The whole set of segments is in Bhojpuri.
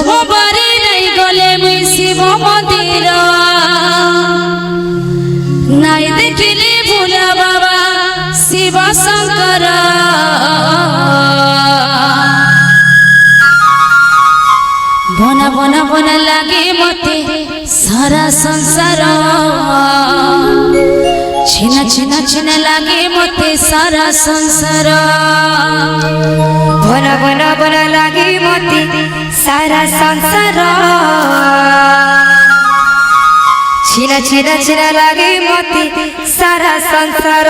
सोमवारी नहीं गले मुई शिव मंदिर नाई देखिले भोला बाबा शिव शंकर बना बना बना लागे मते सारा संसार छिना छिना छिना लागे मते सारा संसार बना बना बना लागे मते सारा संसार छिना छिना छिना लागे मते सारा संसार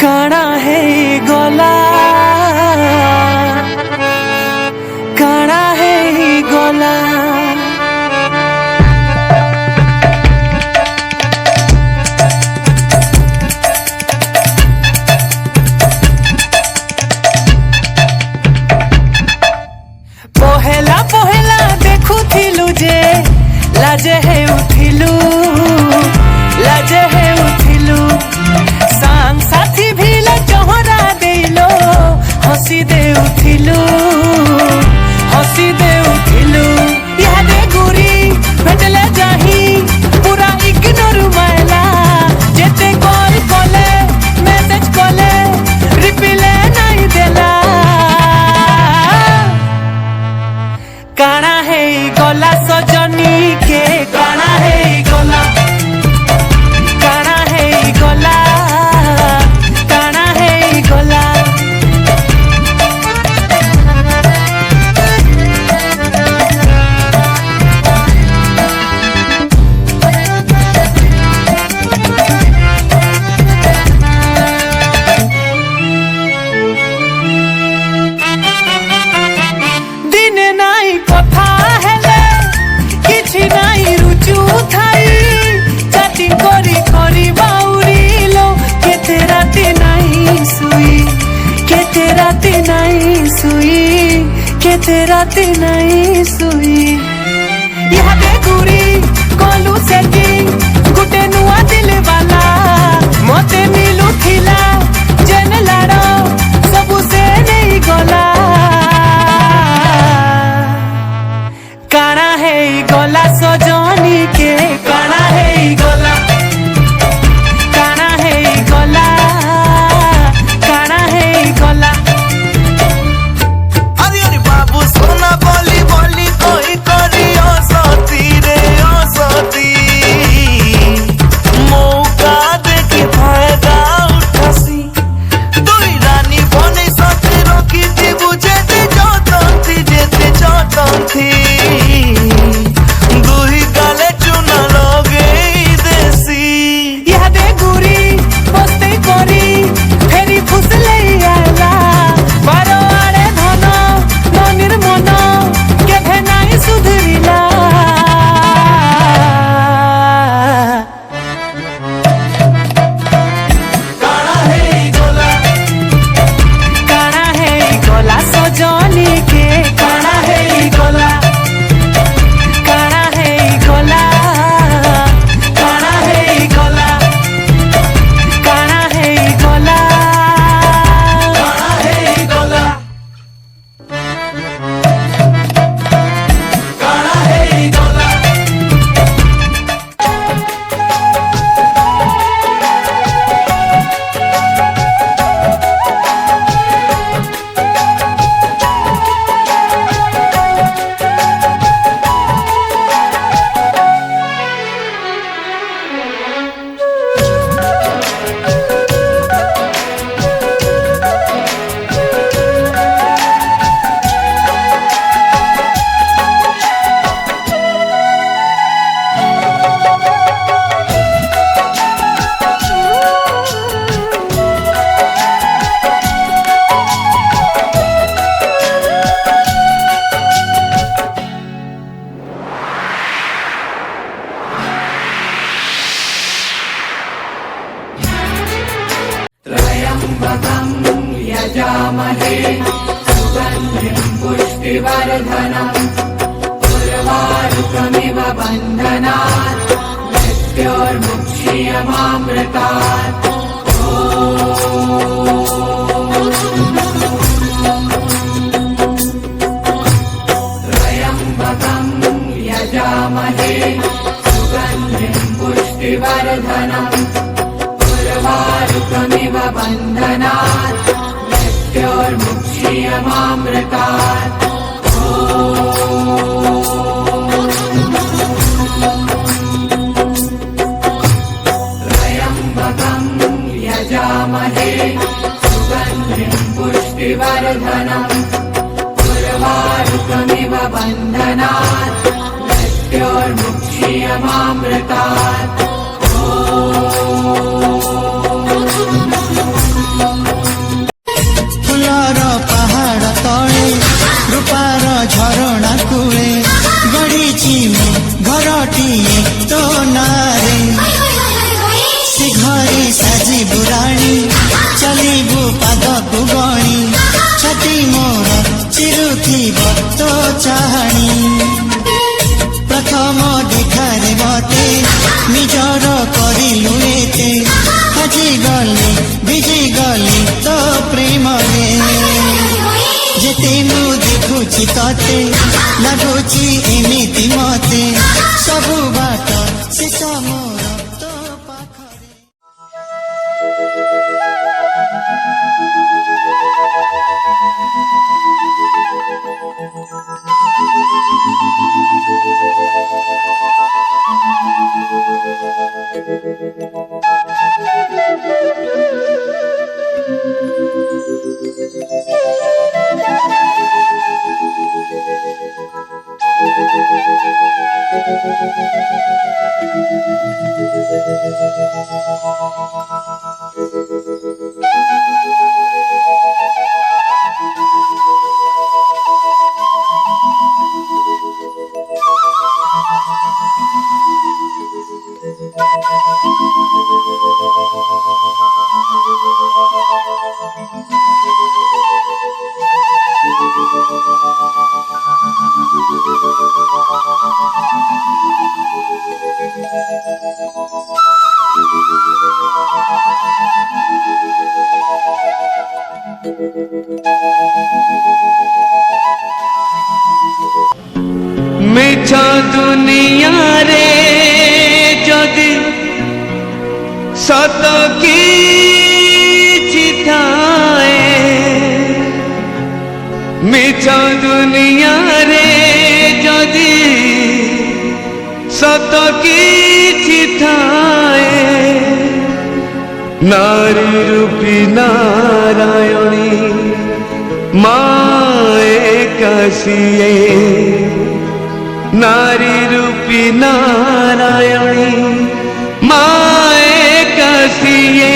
काना है गोला काना है गोला पहला पहला देखु थिलु जे लाजे है उठिलु लाजे है उठिलु सांग साथी भिले चोहरा देलो हसी दे उठिलु यादे गुरी भेटले जाही पूरा इग्नोर मायला जेते कॉल कले मैसेज कले रिप्लाई नहीं देला काना है गला सजनी के काना है गला काना है गला राती नहीं सुई यादे गुरी कोलू सेटी गुटे नुआ दिल वाला मते मिलू थिला जन लाड़ो सबु से नहीं गला काना है गला सजनी के काना है गला काना है गला काना है गला सोना बोली बोली कोई करी असती रे असती मौका देखी फायदा उठासी दुई रानी बने साथे रखी थी बुझेते जेते जतंती दुई गाले चुना वर्धनम् उर्वारुकमिव बन्धनात् मृत्योर्मुक्षीयमामृतात् त्र्यम्बकं यजामहे सुगन्धिं पुष्टिवर्धनम् उर्वारुकमिव बन्धनात् मृत्योर्मुक्षीयमामृतात् त्र्यम्बकं यजामहे सुगन्धिं पुष्टिवर्धनम् उर्वारुकमिव बन्धनात् मृत्योर्मुक्षीयमामृतात् फुलर पहाड़ तले रूपार झरणा कूले गढ़ी घरटीए तो नारे से घरे साजी बुराणी चलिबु पादकु गणी छाती मोर चिरुथिब तो चाहणी प्रथम देखारे मते निजर करिलु एते हजी गले भिजी गली तो प्रेम रे जेते मु देखुची तते लगुची एमिति मते सबु बाट शेष मोर तो पाखरे मिछ दुनिया रे जदि सत की थाए मिछ दुनिया रे जदि सत की थाए नारी रूपी नारायणी माए कसिए नारी रूपी नारायणी माए कसिए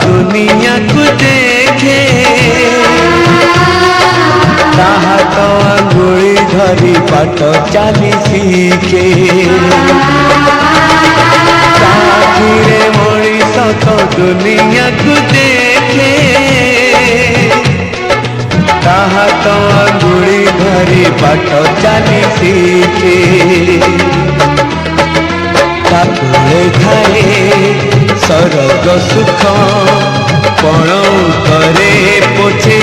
दुनिया को देखे ताहा तो अंगुली धरी पाठ चाली सीखे साखीरे मनीष तो दुनिया को देखे ताहा तो अंगुली धरी पाठ चाली सीखे ताकुले थाए सरग सुख पण करे पोछे